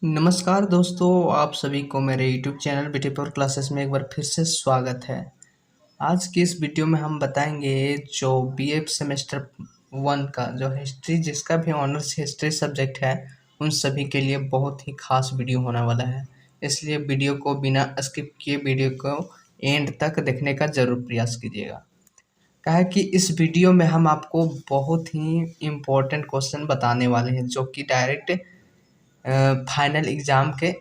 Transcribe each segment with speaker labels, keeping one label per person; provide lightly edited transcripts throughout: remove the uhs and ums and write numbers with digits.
Speaker 1: नमस्कार दोस्तों, आप सभी को मेरे YouTube channel BT power classes में एक बार फिर से स्वागत है। आज की इस वीडियो में हम बताएंगे जो बीए सेमेस्टर 1 का जो हिस्ट्री, जिसका भी ऑनर्स हिस्ट्री सब्जेक्ट है, उन सभी के लिए बहुत ही खास वीडियो होने वाला है। इसलिए वीडियो को बिना स्किप किए वीडियो को एंड तक देखने का ज़रूर प्रयास कीजिएगा। क्या है कि इस वीडियो में हम आपको बहुत ही इम्पोर्टेंट क्वेश्चन बताने वाले हैं जो कि डायरेक्ट फाइनल एग्ज़ाम के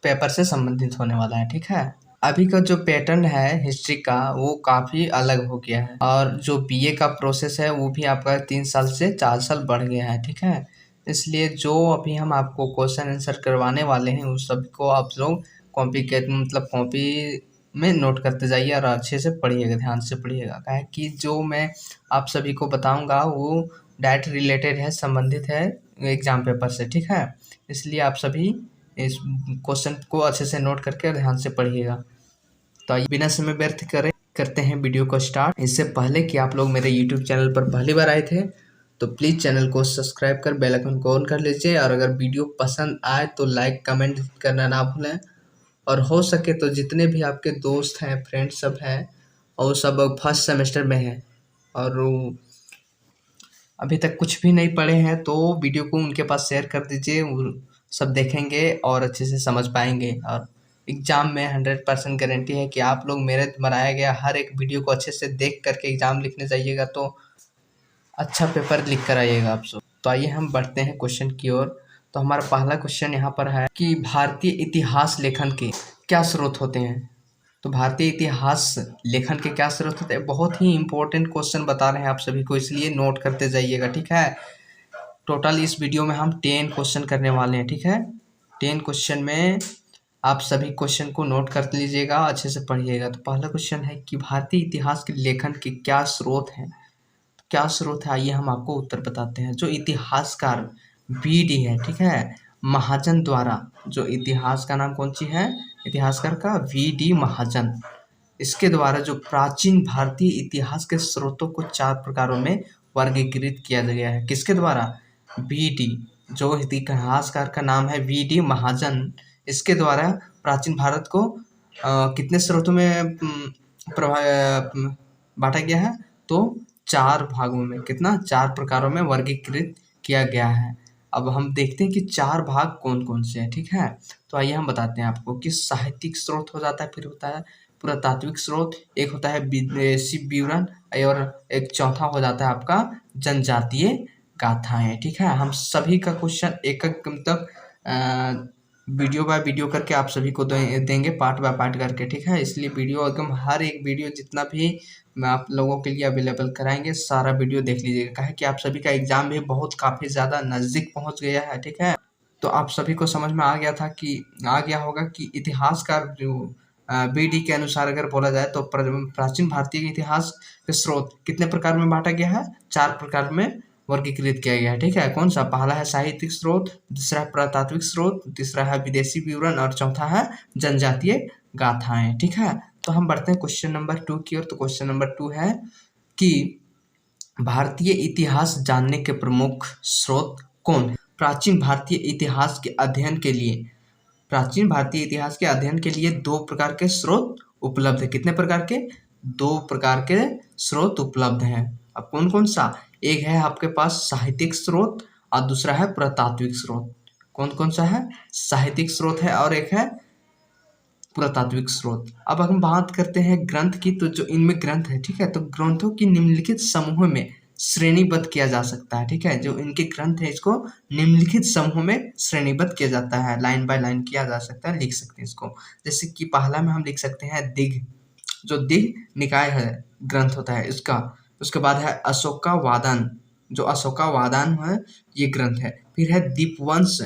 Speaker 1: पेपर से संबंधित होने वाला है। ठीक है, अभी का जो पैटर्न है हिस्ट्री का वो काफ़ी अलग हो गया है, और जो बीए का प्रोसेस है वो भी आपका 3 साल से 4 साल बढ़ गया है। ठीक है, इसलिए जो अभी हम आपको क्वेश्चन आंसर करवाने वाले हैं उस सब को आप लोग कॉपी के कॉपी में नोट करते जाइए और अच्छे से पढ़िएगा, ध्यान से पढ़िएगा। क्या है कि जो मैं आप सभी को बताऊंगा वो डायरेक्ट रिलेटेड है, संबंधित है एग्ज़ाम पेपर से। ठीक है, इसलिए आप सभी इस क्वेश्चन को अच्छे से नोट करके ध्यान से पढ़िएगा। तो आइए बिना समय व्यर्थ करते हैं वीडियो को स्टार्ट। इससे पहले कि आप लोग मेरे यूट्यूब चैनल पर पहली बार आए थे तो प्लीज़ चैनल को सब्सक्राइब कर बेल आइकन को ऑन कर लीजिए, और अगर वीडियो पसंद आए तो लाइक कमेंट करना ना भूलें। और हो सके तो जितने भी आपके दोस्त हैं, फ्रेंड्स सब हैं, और वो सब फर्स्ट सेमेस्टर में हैं और वो अभी तक कुछ भी नहीं पढ़े हैं, तो वीडियो को उनके पास शेयर कर दीजिए। वो सब देखेंगे और अच्छे से समझ पाएंगे। और एग्ज़ाम में 100% गारंटी है कि आप लोग मेरे बनाया गया हर एक वीडियो को अच्छे से देख करके एग्ज़ाम लिखने जाइएगा तो अच्छा पेपर लिख कर आइएगा आप सब। तो आइए हम बढ़ते हैं क्वेश्चन की ओर। तो हमारा पहला क्वेश्चन यहाँ पर है कि भारतीय इतिहास लेखन के क्या स्रोत होते हैं। तो भारतीय इतिहास लेखन के क्या स्रोत होते हैं, बहुत ही इंपॉर्टेंट क्वेश्चन बता रहे हैं आप सभी को, इसलिए नोट करते जाइएगा। ठीक है, टोटल इस वीडियो में हम 10 क्वेश्चन करने वाले हैं। ठीक है, 10 क्वेश्चन में आप सभी क्वेश्चन को नोट कर लीजिएगा, अच्छे से पढ़िएगा। तो पहला क्वेश्चन है कि भारतीय इतिहास के लेखन के क्या स्रोत हैं। क्या स्रोत है, आइए हम आपको उत्तर बताते हैं। जो इतिहासकार बीडी है, ठीक है, महाजन द्वारा, जो इतिहास का नाम कौन सी है, इतिहासकार का वी.डी. महाजन, इसके द्वारा जो प्राचीन भारतीय इतिहास के स्रोतों को 4 प्रकारों में वर्गीकृत किया गया है। किसके द्वारा, वी.डी., जो इतिहासकार का नाम है वी.डी. महाजन, इसके द्वारा प्राचीन भारत को कितने स्रोतों में बांटा गया है, तो 4 भागों में, कितना, 4 प्रकारों में वर्गीकृत किया गया है। अब हम देखते हैं कि 4 भाग कौन कौन से हैं। ठीक है, तो आइए हम बताते हैं आपको कि साहित्यिक स्रोत हो जाता है, फिर होता है पुरातात्विक स्रोत, एक होता है विदेशी विवरण, और एक चौथा हो जाता है आपका जनजातीय गाथाएं। ठीक है, हम सभी का क्वेश्चन एक एक मतलब वीडियो बाय वीडियो करके आप सभी को देंगे, पार्ट बाय पार्ट करके। ठीक है, इसलिए वीडियो एकदम हर एक वीडियो जितना भी मैं आप लोगों के लिए अवेलेबल कराएंगे, सारा वीडियो देख लीजिएगा। कहे कि आप सभी का एग्जाम भी बहुत काफ़ी ज़्यादा नज़दीक पहुंच गया है। ठीक है, तो आप सभी को समझ में आ गया होगा कि इतिहासकार जो बीडी के अनुसार अगर बोला जाए तो प्राचीन भारतीय इतिहास के स्रोत कितने प्रकार में बांटा गया है, 4 प्रकार में वर्गीकृत किया गया है। ठीक है, कौन सा, पहला है साहित्यिक स्रोत, दूसरा है पुरातात्विक स्रोत, तीसरा है विदेशी विवरण, और चौथा है जनजातीय गाथाएं। ठीक है, तो हम बढ़ते हैं क्वेश्चन नंबर 2 की ओर। तो क्वेश्चन नंबर 2 है कि भारतीय इतिहास जानने के प्रमुख स्रोत कौन है। प्राचीन भारतीय इतिहास के अध्ययन के लिए, प्राचीन भारतीय इतिहास के अध्ययन के लिए 2 प्रकार के स्रोत उपलब्ध है। कितने प्रकार के, 2 प्रकार के स्रोत उपलब्ध हैं। अब कौन कौन सा, एक है आपके पास साहित्यिक स्रोत और दूसरा है पुरातात्विक स्रोत। कौन कौन सा है, साहित्यिक स्रोत है और एक है पुरातात्विक स्रोत। अब हम बात करते हैं ग्रंथ की, तो जो इनमें ग्रंथ है, ठीक है, तो ग्रंथों की निम्नलिखित समूह में श्रेणीबद्ध किया जा सकता है। ठीक है, जो इनके ग्रंथ है इसको निम्नलिखित समूह में श्रेणीबद्ध किया जाता है, लाइन बाय लाइन किया जा सकता है, लिख सकते हैं इसको। जैसे कि पहला में हम लिख सकते हैं दिघ, जो दिघ निकाय है ग्रंथ होता है इसका। उसके बाद है अशोकावादन, जो अशोकावादन है ये ग्रंथ है। फिर है दीपवंश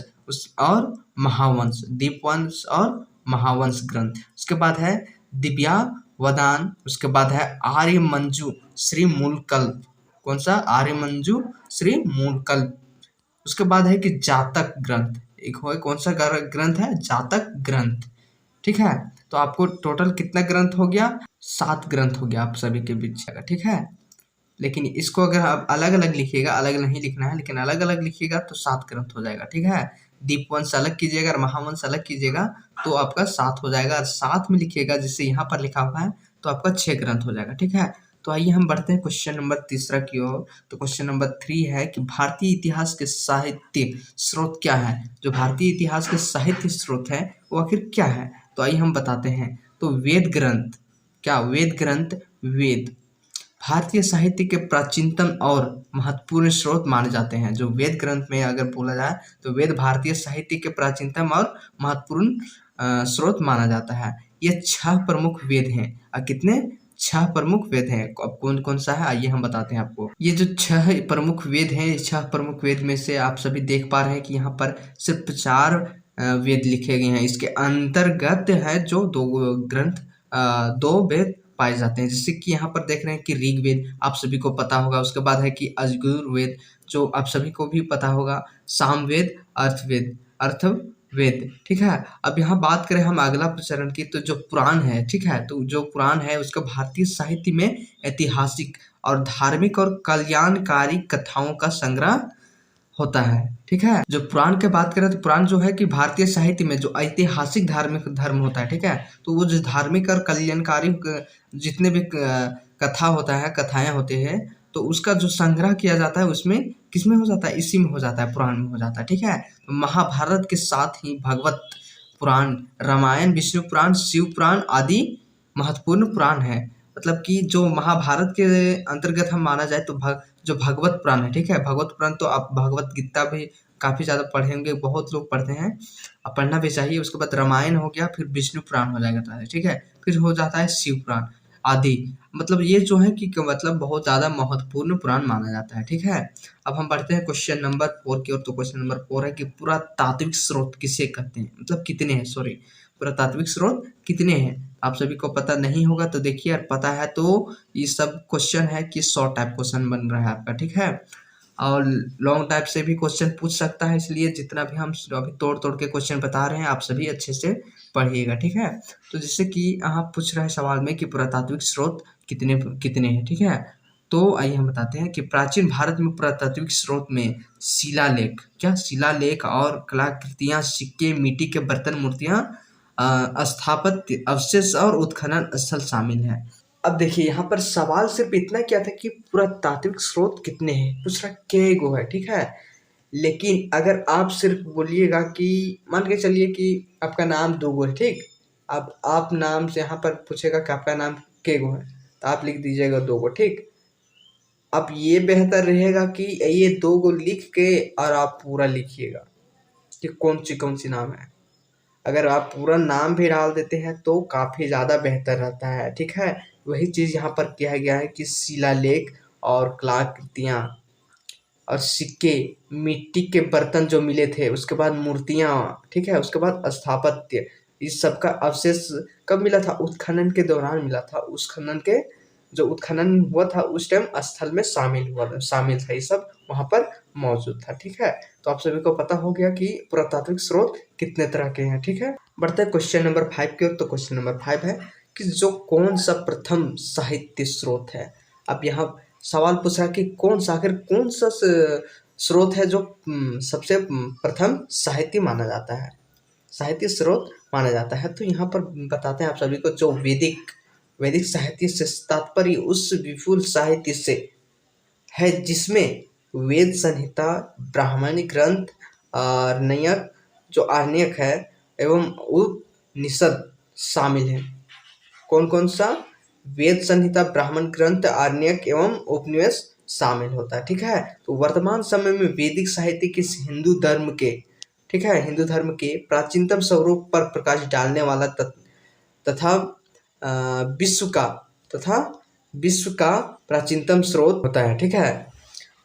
Speaker 1: और महावंश, दीपवंश और महावंश ग्रंथ। उसके बाद है दिव्यावदान, उसके बाद है आर्यमंजू श्री मूलकल्प। कौन सा, आर्यमंजू श्री मूलकल्प। उसके बाद है कि जातक ग्रंथ, एक हो, कौन सा ग्रंथ है, जातक ग्रंथ। ठीक है, तो आपको टोटल कितना ग्रंथ हो गया, 7 ग्रंथ हो गया आप सभी के बीच। ठीक है, लेकिन इसको अगर आप अलग अलग लिखिएगा, अलग नहीं लिखना है, लेकिन अलग अलग लिखिएगा तो 7 ग्रंथ हो जाएगा। ठीक है, दीपवंश अलग कीजिएगा और महावंश अलग कीजिएगा तो आपका 7 हो जाएगा, और साथ में लिखिएगा जिससे यहाँ पर लिखा हुआ है तो आपका 6 ग्रंथ हो जाएगा। ठीक है, तो आइए हम बढ़ते हैं क्वेश्चन नंबर तीसरा की ओर। तो क्वेश्चन नंबर 3 है कि भारतीय इतिहास के साहित्य स्रोत क्या है। जो भारतीय इतिहास के साहित्य स्रोत है वो आखिर क्या है, तो आइए हम बताते हैं। तो वेद ग्रंथ, क्या वेद ग्रंथ, वेद भारतीय साहित्य के प्राचीनतम और महत्वपूर्ण स्रोत माने जाते हैं। जो वेद ग्रंथ में अगर बोला जाए तो वेद भारतीय साहित्य के प्राचीनतम और महत्वपूर्ण स्रोत माना जाता है। ये 6 प्रमुख वेद हैं। कितने? 6 प्रमुख वेद हैं। अब कौन कौन सा है आइए हम बताते हैं आपको। ये जो 6 प्रमुख वेद हैं, 6 प्रमुख वेद में से आप सभी देख पा रहे हैं कि यहाँ पर सिर्फ 4 वेद लिखे गए हैं। इसके अंतर्गत है जो 2 ग्रंथ, 2 वेद पाए जाते हैं, जैसे कि यहाँ पर देख रहे हैं कि ऋग्वेद आप सभी को पता होगा। उसके बाद है कि यजुर्वेद जो आप सभी को भी पता होगा, सामवेद, अर्थवेद। ठीक है, अब यहाँ बात करें हम अगला चरण की, तो जो पुराण है, ठीक है, तो जो पुराण है उसका भारतीय साहित्य में ऐतिहासिक और धार्मिक और कल्याणकारी कथाओं का संग्रह होता है। ठीक है, जो पुराण की बात करें तो पुराण जो है कि भारतीय साहित्य में जो ऐतिहासिक धार्मिक धर्म होता है, ठीक है, तो वो जो धार्मिक और कल्याणकारी जितने भी कथा होता है, कथाएं होते हैं, तो उसका जो संग्रह किया जाता है उसमें किसमें हो जाता है, इसी में हो जाता है, पुराण में हो जाता है। ठीक है, तो महाभारत के साथ ही भगवत पुराण, रामायण, विष्णु पुराण, शिव पुराण आदि महत्वपूर्ण पुराण है। मतलब कि जो महाभारत के अंतर्गत हम माना जाए तो जो भगवत पुराण है, ठीक है, भगवत पुराण तो आप भगवत गीता भी काफी ज्यादा पढ़े होंगे, बहुत लोग पढ़ते हैं, अब पढ़ना भी चाहिए। उसके बाद रामायण हो गया, फिर विष्णु पुराण हो जाएगा, ठीक है, फिर हो जाता है शिव पुराण आदि। मतलब ये जो है कि मतलब बहुत ज्यादा महत्वपूर्ण पुराण माना जाता है। ठीक है, अब हम बढ़ते हैं क्वेश्चन नंबर 4 की ओर। तो क्वेश्चन नंबर 4 है कि पुरातात्विक स्रोत किसे कहते हैं, मतलब कितने हैं, सॉरी, पुरातात्विक स्रोत कितने हैं। आप सभी को पता नहीं होगा तो देखिए, यार पता है तो ये सब क्वेश्चन है कि शॉर्ट टाइप क्वेश्चन बन रहा है आपका। ठीक है, और लॉन्ग टाइप से भी क्वेश्चन पूछ सकता है, इसलिए जितना भी हम अभी तोड़ तोड़ के क्वेश्चन बता रहे हैं आप सभी अच्छे से पढ़िएगा। ठीक है, तो जैसे कि यहाँ पूछ रहा है सवाल में कि पुरातात्विक स्रोत कितने कितने हैं। ठीक है, तो आइए हम बताते हैं कि प्राचीन भारत में पुरातात्विक स्रोत में शिलालेख, क्या शिलालेख और कलाकृतियां, सिक्के, मिट्टी के बर्तन, मूर्तियां, स्थापत्य अवशेष और उत्खनन स्थल शामिल है। अब देखिए यहाँ पर सवाल सिर्फ इतना क्या था कि पुरातात्विक स्रोत कितने हैं, पूछ रहा के गो है। ठीक है, लेकिन अगर आप सिर्फ बोलिएगा कि मान के चलिए कि आपका नाम 2 गो है, ठीक, अब आप नाम से यहाँ पर पूछेगा कि आपका नाम के गो है, तो आप लिख दीजिएगा 2 गो। ठीक, अब ये बेहतर रहेगा कि ये 2 गो लिख के और आप पूरा लिखिएगा कि कौन सी नाम है। अगर आप पूरा नाम भी डाल देते हैं तो काफ़ी ज़्यादा बेहतर रहता है। ठीक है, वही चीज़ यहाँ पर किया गया है कि शिलालेख और कलाकृतियाँ और सिक्के, मिट्टी के बर्तन जो मिले थे, उसके बाद मूर्तियाँ, ठीक है, उसके बाद स्थापत्य, इस सब का अवशेष कब मिला था, उत्खनन के दौरान मिला था। उस खनन के जो उत्खनन हुआ था उस टाइम स्थल में शामिल था, ये सब वहाँ पर मौजूद था। ठीक है, तो आप सभी को पता हो गया कि पुरातात्विक स्रोत कितने तरह के हैं। ठीक है, बढ़ते हैं क्वेश्चन नंबर 5 की ओर। तो क्वेश्चन नंबर 5 है कि जो कौन सा प्रथम साहित्य स्रोत है। अब यहाँ सवाल पूछ रहा है कि कौन सा, आखिर कौन सा स्रोत है जो सबसे प्रथम साहित्य माना जाता है, साहित्य स्रोत माना जाता है। तो यहाँ पर बताते हैं आप सभी को, जो वैदिक साहित्य से तात्पर्य उस विपुल साहित्य से है जिसमें वेद संहिता, ब्राह्मणी ग्रंथ, आरण्यक जो आरण्यक है एवं उपनिषद शामिल है। कौन कौन सा? वेद संहिता, ब्राह्मण ग्रंथ, आरण्यक एवं उपनिषद शामिल होता है। ठीक है, तो वर्तमान समय में वैदिक साहित्य के हिंदू धर्म के, ठीक है, हिंदू धर्म के प्राचीनतम स्वरूप पर प्रकाश डालने वाला तथा विश्व का प्राचीनतम स्रोत होता है। ठीक है,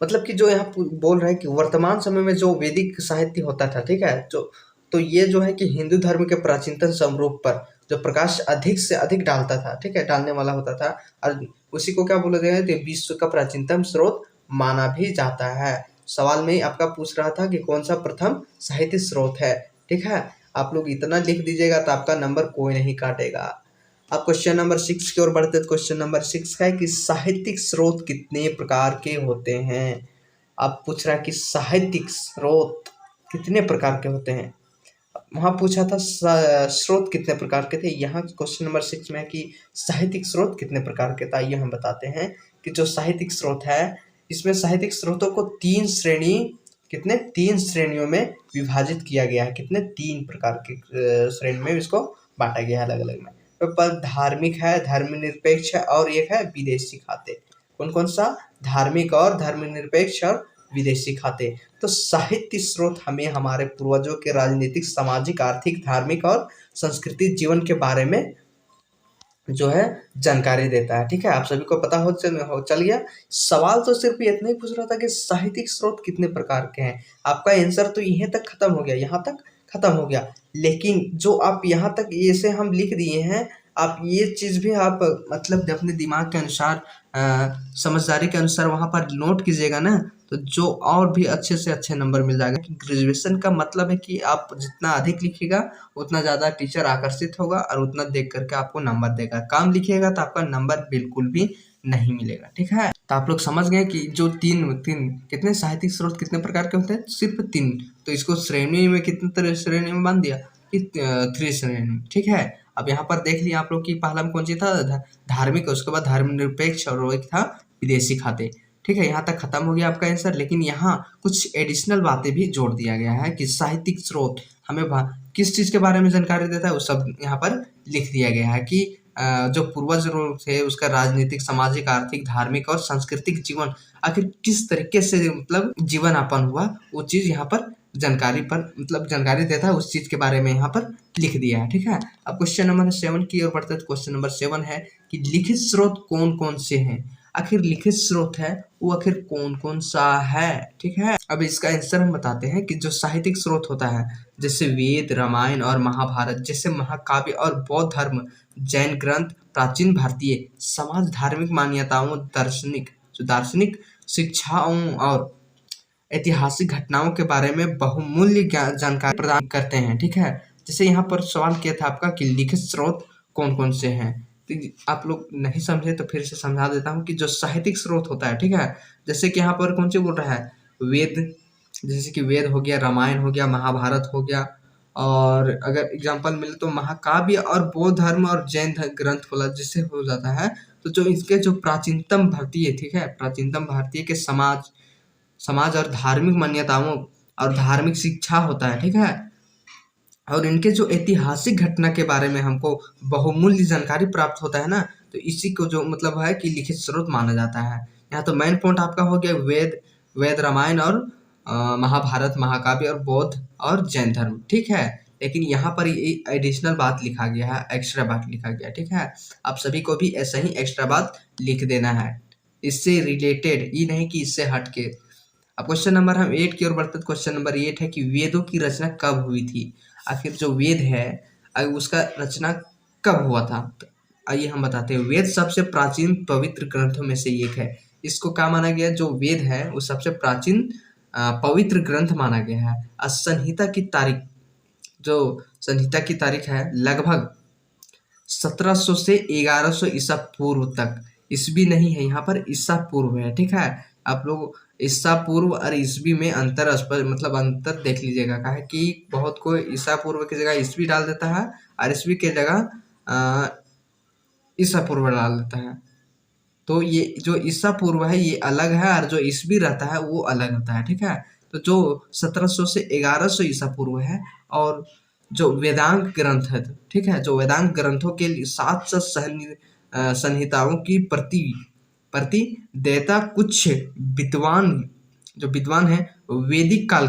Speaker 1: मतलब कि जो यहाँ बोल रहा है कि वर्तमान समय में जो वैदिक साहित्य होता था, ठीक है, तो ये जो है कि हिंदू धर्म के प्राचीनतम स्वरूप पर जो प्रकाश अधिक से अधिक डालता था, ठीक है, डालने वाला होता था, और उसी को क्या बोला गया है, तो विश्व का प्राचीनतम स्रोत माना भी जाता है। सवाल में आपका पूछ रहा था कि कौन सा प्रथम साहित्य स्रोत है। ठीक है, आप लोग इतना लिख दीजिएगा तो आपका नंबर कोई नहीं काटेगा। अब क्वेश्चन नंबर 6 की ओर बढ़ते हैं। क्वेश्चन नंबर 6 है कि साहित्यिक स्रोत कितने प्रकार के होते हैं। अब पूछ रहा है कि साहित्यिक स्रोत कितने प्रकार के होते हैं। वहाँ पूछा था स्रोत कितने प्रकार के थे। यहाँ क्वेश्चन नंबर 6 में है कि साहित्यिक स्रोत कितने प्रकार के थे। आइए हम बताते हैं कि जो साहित्यिक स्रोत है, इसमें साहित्यिक स्रोतों को तीन श्रेणियों में विभाजित किया गया है। कितने? 3 प्रकार के श्रेणी में इसको बांटा गया है अलग अलग में। तो पर धार्मिक है, धर्मनिरपेक्ष है और एक है विदेशी खाते। कौन कौन सा? धार्मिक और धर्मनिरपेक्ष और विदेशी खाते। तो साहित्य स्रोत हमें हमारे पूर्वजों के राजनीतिक, सामाजिक, आर्थिक, धार्मिक और सांस्कृतिक जीवन के बारे में जो है जानकारी देता है। ठीक है, आप सभी को पता चल गया। सवाल तो सिर्फ इतना ही पूछ रहा था कि साहित्यिक स्रोत कितने प्रकार के हैं। आपका आंसर तो यहीं तक खत्म हो गया, यहाँ तक खत्म हो गया। लेकिन जो आप यहाँ तक ऐसे हम लिख दिए हैं, आप ये चीज़ भी आप मतलब अपने दिमाग के अनुसार समझदारी के अनुसार वहाँ पर नोट कीजिएगा ना, तो जो और भी अच्छे से अच्छे नंबर मिल जाएगा। ग्रेजुएशन का मतलब है कि आप जितना अधिक लिखिएगा उतना ज़्यादा टीचर आकर्षित होगा और उतना देख करके आपको नंबर देगा। कम लिखिएगा तो आपका नंबर बिल्कुल भी नहीं मिलेगा। ठीक है, तो आप लोग समझ गए कि जो तीन तीन कितने साहित्यिक स्रोत कितने प्रकार के होते हैं? सिर्फ 3। तो इसको श्रेणी में कितने तरह श्रेणी में बांध दिया कि 3 श्रेणी में। ठीक है, अब यहाँ पर देख लिया आप लोग कि पहला में कौन सी था? धार्मिक, उसके बाद धर्मनिरपेक्ष और एक था विदेशी खाते। ठीक है, यहाँ तक खत्म हो गया आपका आंसर। लेकिन यहाँ कुछ एडिशनल बातें भी जोड़ दिया गया है कि साहित्यिक स्रोत हमें किस चीज़ के बारे में जानकारी देता है, वो सब यहाँ पर लिख दिया गया है कि जो पूर्वज थे उसका राजनीतिक, सामाजिक, आर्थिक, धार्मिक और सांस्कृतिक जीवन आखिर किस तरीके से मतलब जीवन यापन हुआ, वो चीज़ यहाँ पर जानकारी पर मतलब जानकारी देता है, उस चीज़ के बारे में यहाँ पर लिख दिया है। ठीक है, अब क्वेश्चन नंबर 7 की ओर बढ़ते हैं। क्वेश्चन नंबर 7 है कि लिखित स्रोत कौन कौन से हैं। आखिर लिखित स्रोत है वो आखिर कौन कौन सा है। ठीक है, अब इसका आंसर हम बताते हैं कि जो साहित्यिक स्रोत होता है, जैसे वेद, रामायण और महाभारत जैसे महाकाव्य और बौद्ध धर्म, जैन ग्रंथ, प्राचीन भारतीय समाज, धार्मिक मान्यताओं, दार्शनिक शिक्षाओं और ऐतिहासिक घटनाओं के बारे में बहुमूल्य जानकारी प्रदान करते हैं। ठीक है, जैसे यहाँ पर सवाल किया था आपका कि लिखित स्रोत कौन कौन से हैं, तो आप लोग नहीं समझे तो फिर से समझा देता हूँ कि जो साहित्यिक स्रोत होता है, ठीक है, जैसे कि यहाँ पर कौन से बोल रहा है? वेद, जैसे कि वेद हो गया, रामायण हो गया, महाभारत हो गया, और अगर एग्जाम्पल मिले तो महाकाव्य और बौद्ध धर्म और जैन ग्रंथ बोला जिससे हो जाता है। तो जो इसके जो प्राचीनतम भारतीय, ठीक है, प्राचीनतम भारतीय के समाज और धार्मिक मान्यताओं और धार्मिक शिक्षा होता है। ठीक है, और इनके जो ऐतिहासिक घटना के बारे में हमको बहुमूल्य जानकारी प्राप्त होता है ना, तो इसी को जो मतलब है कि लिखित स्रोत माना जाता है। यहाँ तो मेन पॉइंट आपका हो गया वेद, रामायण और महाभारत, महाकाव्य और बौद्ध और जैन धर्म। ठीक है, लेकिन यहाँ पर एडिशनल बात लिखा गया है, एक्स्ट्रा बात लिखा गया। ठीक है, आप सभी को भी ऐसा ही एक्स्ट्रा बात लिख देना है, इससे रिलेटेड, ये नहीं कि इससे हट के। अब क्वेश्चन नंबर हम 8 की ओर बढ़ते। क्वेश्चन नंबर 8 है कि वेदों की रचना कब हुई थी। आखिर जो वेद है उसका रचना कब हुआ था। तो आइए हम बताते हैं। वेद सबसे प्राचीन पवित्र ग्रंथों में से एक है। इसको क्या माना गया? जो वेद है वो सबसे प्राचीन पवित्र ग्रंथ माना गया है। और संहिता की तारीख, जो संहिता की तारीख है लगभग 1700 से 1100 ईसा पूर्व तक। ईस्वी नहीं है यहाँ पर, ईसा पूर्व है। ठीक है, आप लोग ईसा पूर्व और ईस्वी में अंतर मतलब अंतर देख लीजिएगा। का है कि बहुत कोई ईसा पूर्व की जगह ईस्वी डाल देता है और ईस्वी के जगह ईसा पूर्व डाल देता है। तो ये जो ईसा पूर्व है ये अलग है और जो ईस्वी रहता है वो अलग होता है। ठीक है, तो जो 1700 से 1100 ईसा पूर्व है, और जो वेदांग ग्रंथ है, ठीक है, जो वेदांग ग्रंथों के 700 संहिताओं की प्रति देता कुछ विद्वान, जो विद्वान है वैदिक काल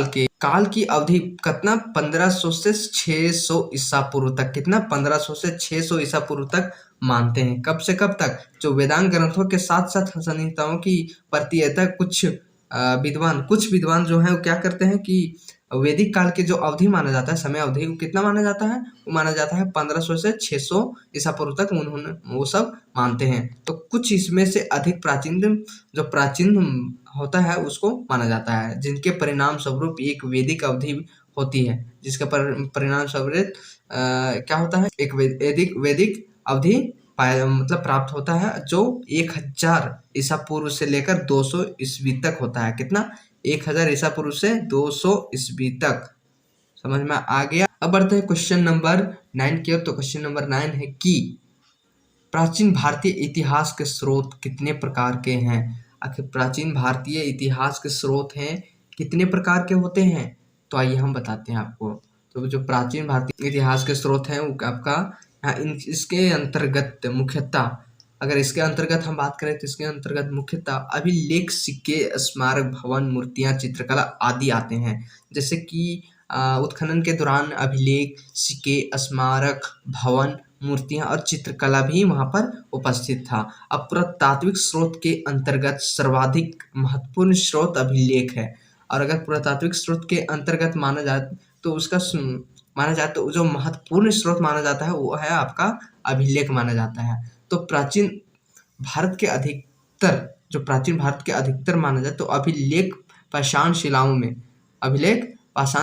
Speaker 1: के काल की अवधि कितना 1500 से 600 ईसा पूर्व तक, कितना 1500 से 600 ईसा पूर्व तक मानते हैं। कब से कब तक? जो वेदांग ग्रंथों के साथ साथ संहिताओं की प्रतिएता कुछ विद्वान जो है वो क्या करते हैं कि वैदिक काल के जो अवधि माना जाता है, समय अवधि, वो कितना माना जाता है? वो माना जाता है 1500 से 600 ईसा पूर्व तक उन्होंने वो सब मानते हैं। तो कुछ इसमें से अधिक जो प्राचीन होता है उसको माना जाता है, जिनके परिणाम स्वरूप एक वैदिक अवधि होती है, जिसका परिणाम स्वरूप क्या होता है? एक वैदिक अवधि मतलब प्राप्त होता है, जो 1000 ईसा पूर्व से लेकर 200 ईस्वी तक होता है। कितना? 1000 ईसा पूर्व से 200 ईस्वी तक। समझ में आ गया। अब बढ़ते हैं क्वेश्चन नंबर 9 की ओर। तो क्वेश्चन नंबर 9 है कि प्राचीन भारतीय इतिहास के स्रोत कितने प्रकार के हैं। आखिर प्राचीन भारतीय इतिहास के स्रोत हैं कितने प्रकार के होते हैं, तो आइए हम बताते हैं आपको। तो जो प्राचीन भारतीय इतिहास के स्रोत हैं वो आपका इसके अंतर्गत मुख्यतः, अगर इसके अंतर्गत हम बात करें तो इसके अंतर्गत मुख्यतः अभिलेख, सिक्के, स्मारक, भवन, मूर्तियां, चित्रकला आदि आते हैं। जैसे कि उत्खनन के दौरान अभिलेख, सिक्के, स्मारक, भवन, मूर्तियां और चित्रकला भी वहां पर उपस्थित था। अब पुरातात्विक स्रोत के अंतर्गत सर्वाधिक महत्वपूर्ण स्रोत अभिलेख है। और अगर पुरातात्विक स्रोत के अंतर्गत माना जाए तो माना जाए तो जो महत्वपूर्ण स्रोत माना जाता है वो है आपका अभिलेख माना जाता है। तो प्राचीन भारत के अधिकतर माना जाए तो अभिलेख पाषाण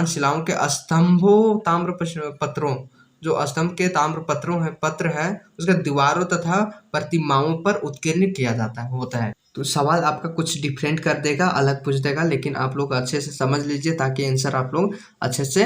Speaker 1: शिलाओं के स्तंभों, पत्रों, जो स्तंभ के पत्र है उसके दीवारों तथा प्रतिमाओं पर उत्कीर्ण किया होता है। तो सवाल आपका कुछ डिफरेंट कर देगा, अलग पूछ देगा, लेकिन आप लोग अच्छे से समझ लीजिए ताकि आंसर आप लोग अच्छे से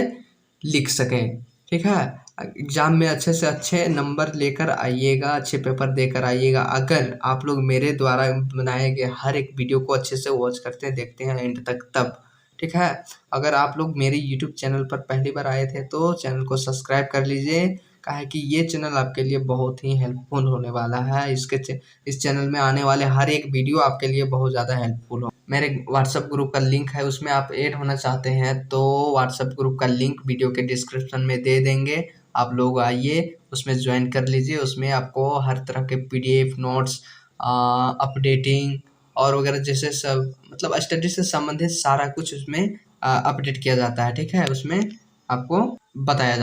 Speaker 1: लिख सकें। ठीक है, एग्जाम में अच्छे से अच्छे नंबर लेकर आइएगा, अच्छे पेपर देकर आइएगा। अगर आप लोग मेरे द्वारा बनाए गए हर एक वीडियो को अच्छे से वॉच करते हैं, देखते हैं एंड तक, तब ठीक है। अगर आप लोग मेरे यूट्यूब चैनल पर पहली बार आए थे तो चैनल को सब्सक्राइब कर लीजिए, काहे कि ये चैनल आपके लिए बहुत ही हेल्पफुल होने वाला है। इस चैनल में आने वाले हर एक वीडियो आपके लिए बहुत ज़्यादा हेल्पफुल हो। मेरे व्हाट्सएप ग्रुप का लिंक है, उसमें आप ऐड होना चाहते हैं तो व्हाट्सएप ग्रुप का लिंक वीडियो के डिस्क्रिप्शन में दे देंगे। आप लोग आइए, उसमें ज्वाइन कर लीजिए। उसमें आपको हर तरह के PDF नोट्स, अपडेटिंग और वगैरह जैसे सब, मतलब स्टडी से संबंधित सारा कुछ उसमें अपडेट किया जाता है। ठीक है, उसमें आपको बताया जाता है।